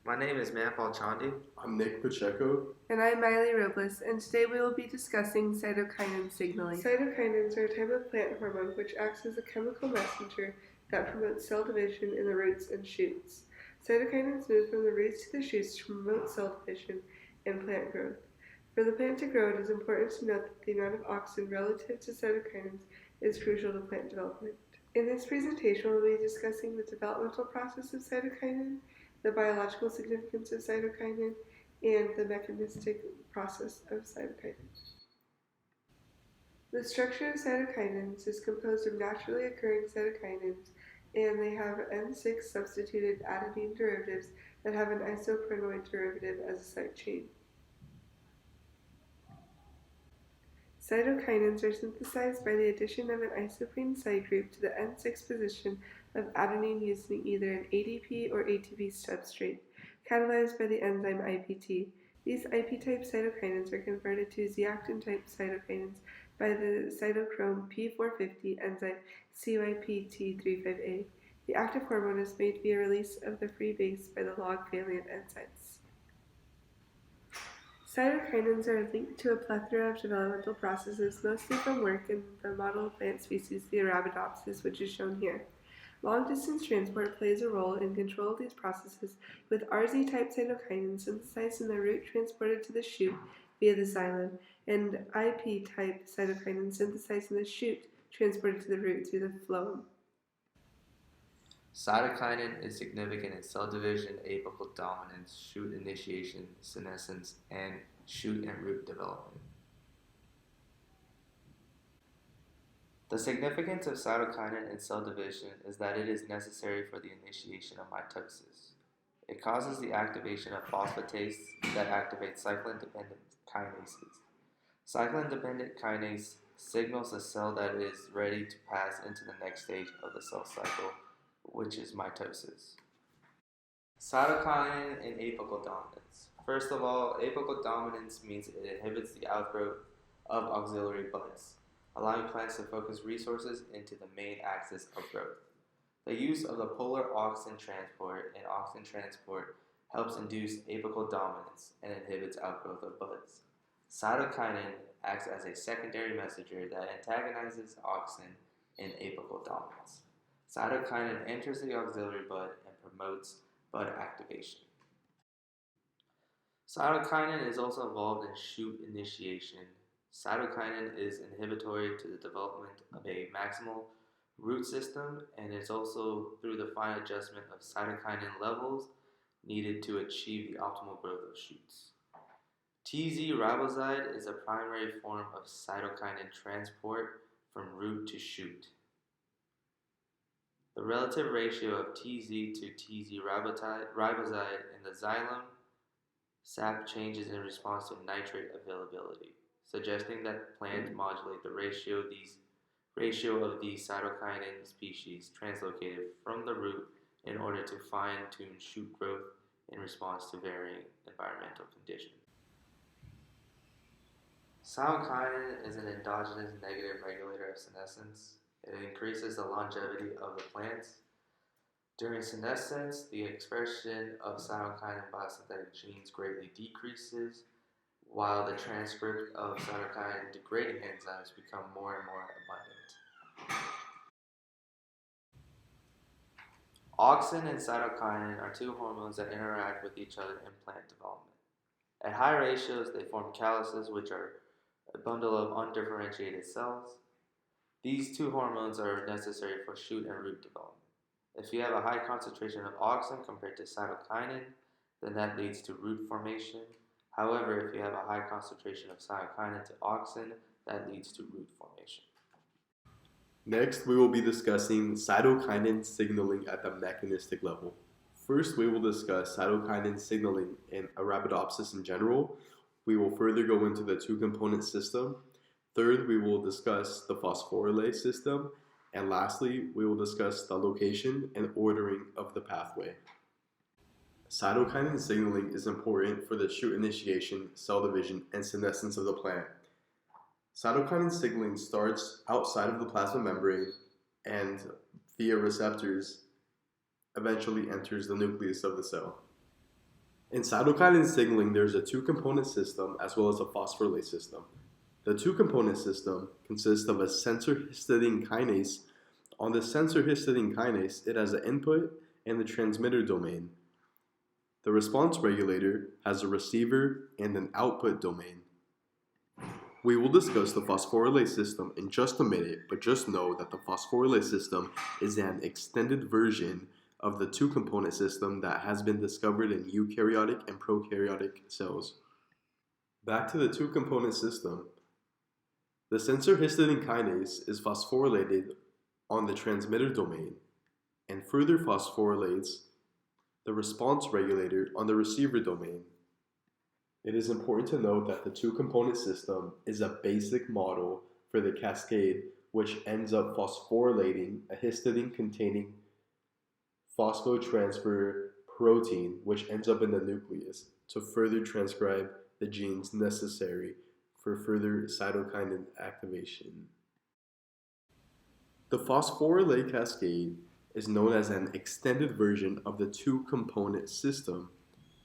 My name is Manpal Chandi. I'm Nick Pacheco. And I'm Miley Robles, and today we will be discussing cytokinin signaling. Cytokinins are a type of plant hormone which acts as a chemical messenger that promotes cell division in the roots and shoots. Cytokinins move from the roots to the shoots to promote cell division and plant growth. For the plant to grow, it is important to note that the amount of oxygen relative to cytokinins is crucial to plant development. In this presentation, we'll be discussing the developmental process of cytokinin, the biological significance of cytokinin, and the mechanistic process of cytokinins. The structure of cytokinins is composed of naturally occurring cytokinins, and they have N6 substituted adenine derivatives that have an isoprenoid derivative as a side chain. Cytokinins are synthesized by the addition of an isoprene side group to the N6 position of adenine using either an ADP or ATP substrate, catalyzed by the enzyme IPT. These IP-type cytokinins are converted to Z-actin-type cytokinins by the cytochrome P450 enzyme CYP-T35A. The active hormone is made via release of the free base by the log-valent enzymes. Cytokinins are linked to a plethora of developmental processes, mostly from work in the model plant species, the Arabidopsis, which is shown here. Long-distance transport plays a role in control of these processes, with RZ-type cytokinins synthesized in the root transported to the shoot via the xylem, and IP-type cytokinins synthesized in the shoot transported to the root through the phloem. Cytokinin is significant in cell division, apical dominance, shoot initiation, senescence, and shoot and root development. The significance of cytokinin in cell division is that it is necessary for the initiation of mitosis. It causes the activation of phosphatase that activates cyclin-dependent kinases. Cyclin-dependent kinase signals the cell that it is ready to pass into the next stage of the cell cycle, which is mitosis. Cytokinin and apical dominance. First of all, apical dominance means it inhibits the outgrowth of auxiliary buds, allowing plants to focus resources into the main axis of growth. The use of the polar auxin transport and auxin transport helps induce apical dominance and inhibits outgrowth of buds. Cytokinin acts as a secondary messenger that antagonizes auxin and apical dominance. Cytokinin enters the auxiliary bud and promotes bud activation. Cytokinin is also involved in shoot initiation. Cytokinin is inhibitory to the development of a maximal root system, and it's also through the fine adjustment of cytokinin levels needed to achieve the optimal growth of shoots. TZ riboside is a primary form of cytokinin transport from root to shoot. The relative ratio of TZ to TZ riboside in the xylem sap changes in response to nitrate availability, suggesting that plants modulate the ratio of these cytokinin species translocated from the root in order to fine-tune shoot growth in response to varying environmental conditions. Cytokinin is an endogenous negative regulator of senescence. It increases the longevity of the plants. During senescence, the expression of cytokinin biosynthetic genes greatly decreases, while the transcript of cytokinin degrading enzymes become more and more abundant. Auxin and cytokinin are two hormones that interact with each other in plant development. At high ratios, they form calyces, which are a bundle of undifferentiated cells. These two hormones are necessary for shoot and root development. If you have a high concentration of auxin compared to cytokinin, then that leads to root formation. However, if you have a high concentration of cytokinin to auxin, that leads to root formation. Next, we will be discussing cytokinin signaling at the mechanistic level. First, we will discuss cytokinin signaling in Arabidopsis in general. We will further go into the two-component system. Third, we will discuss the phosphorylase system. And lastly, we will discuss the location and ordering of the pathway. Cytokinin signaling is important for the shoot initiation, cell division, and senescence of the plant. Cytokinin signaling starts outside of the plasma membrane and via receptors eventually enters the nucleus of the cell. In cytokinin signaling, there's a two-component system as well as a phosphorylase system. The two-component system consists of a sensor histidine kinase. On the sensor histidine kinase, it has an input and the transmitter domain. The response regulator has a receiver and an output domain. We will discuss the phosphorylase system in just a minute, but just know that the phosphorylase system is an extended version of the two-component system that has been discovered in eukaryotic and prokaryotic cells. Back to the two-component system. The sensor histidine kinase is phosphorylated on the transmitter domain and further phosphorylates the response regulator on the receiver domain. It is important to note that the two-component system is a basic model for the cascade, which ends up phosphorylating a histidine-containing phosphotransfer protein, which ends up in the nucleus to further transcribe the genes necessary for further cytokinin activation. The phosphorylase cascade is known as an extended version of the two-component system.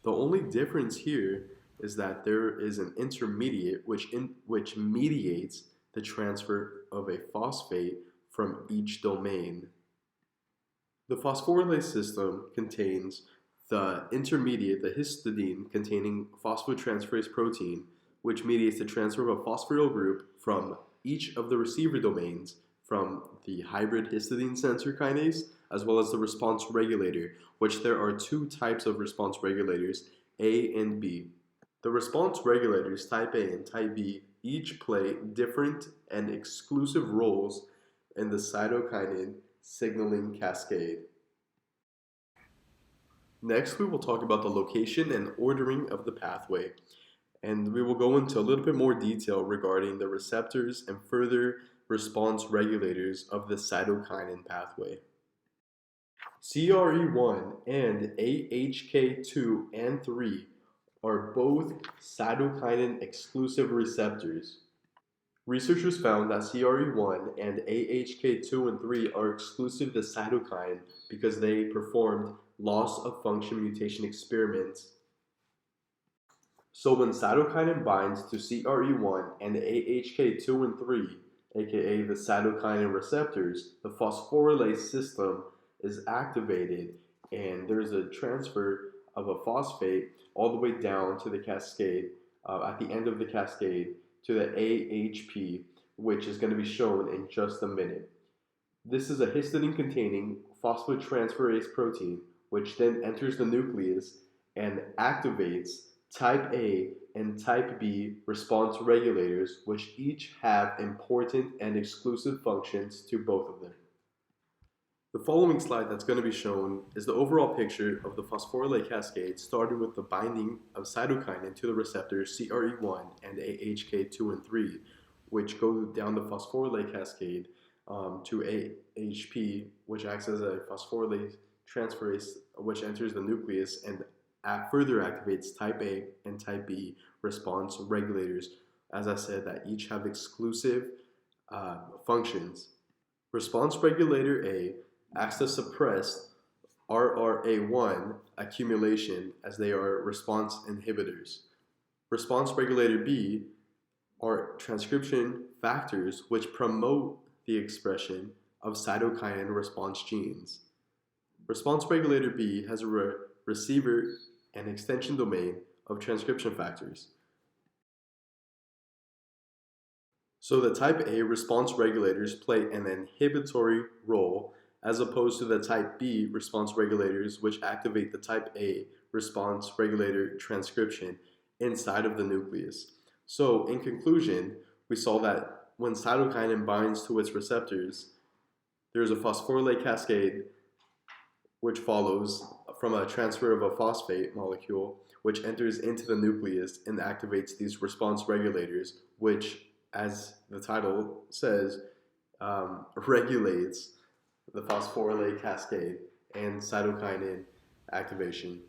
The only difference here is that there is an intermediate which mediates the transfer of a phosphate from each domain. The phosphorylase system contains the intermediate, the histidine containing phosphotransferase protein, which mediates the transfer of a phosphoryl group from each of the receiver domains from the hybrid histidine sensor kinase as well as the response regulator, which there are two types of response regulators, A and B. The response regulators type A and type B each play different and exclusive roles in the cytokinin signaling cascade. Next, we will talk about the location and ordering of the pathway, and we will go into a little bit more detail regarding the receptors and further response regulators of the cytokinin pathway. CRE1 and AHK2 and 3 are both cytokinin exclusive receptors. Researchers found that CRE1 and AHK2 and 3 are exclusive to cytokine because they performed loss of function mutation experiments. So when cytokinin binds to CRE1 and AHK2 and 3, aka the cytokinin receptors, the phosphorylase system is activated and there's a transfer of a phosphate all the way down to the cascade, at the end of the cascade, to the AHP, which is going to be shown in just a minute. This is a histidine-containing phosphotransferase protein, which then enters the nucleus and activates type A and type B response regulators, which each have important and exclusive functions to both of them. The following slide that's going to be shown is the overall picture of the phosphorylase cascade, starting with the binding of cytokinin to the receptors CRE1 and AHK2 and 3, which go down the phosphorylase cascade to AHP, which acts as a phosphorylase transferase, which enters the nucleus and further activates type A and type B response regulators, as I said, that each have exclusive functions. Response regulator A acts to suppress RRA1 accumulation as they are response inhibitors. Response regulator B are transcription factors which promote the expression of cytokinin response genes. Response regulator B has a receiver and extension domain of transcription factors. So the type A response regulators play an inhibitory role as opposed to the type B response regulators, which activate the type A response regulator transcription inside of the nucleus. So in conclusion, we saw that when cytokinin binds to its receptors, there's a phosphorylase cascade which follows from a transfer of a phosphate molecule, which enters into the nucleus and activates these response regulators, which, as the title says, regulates the phosphorylase cascade and cytokinin activation.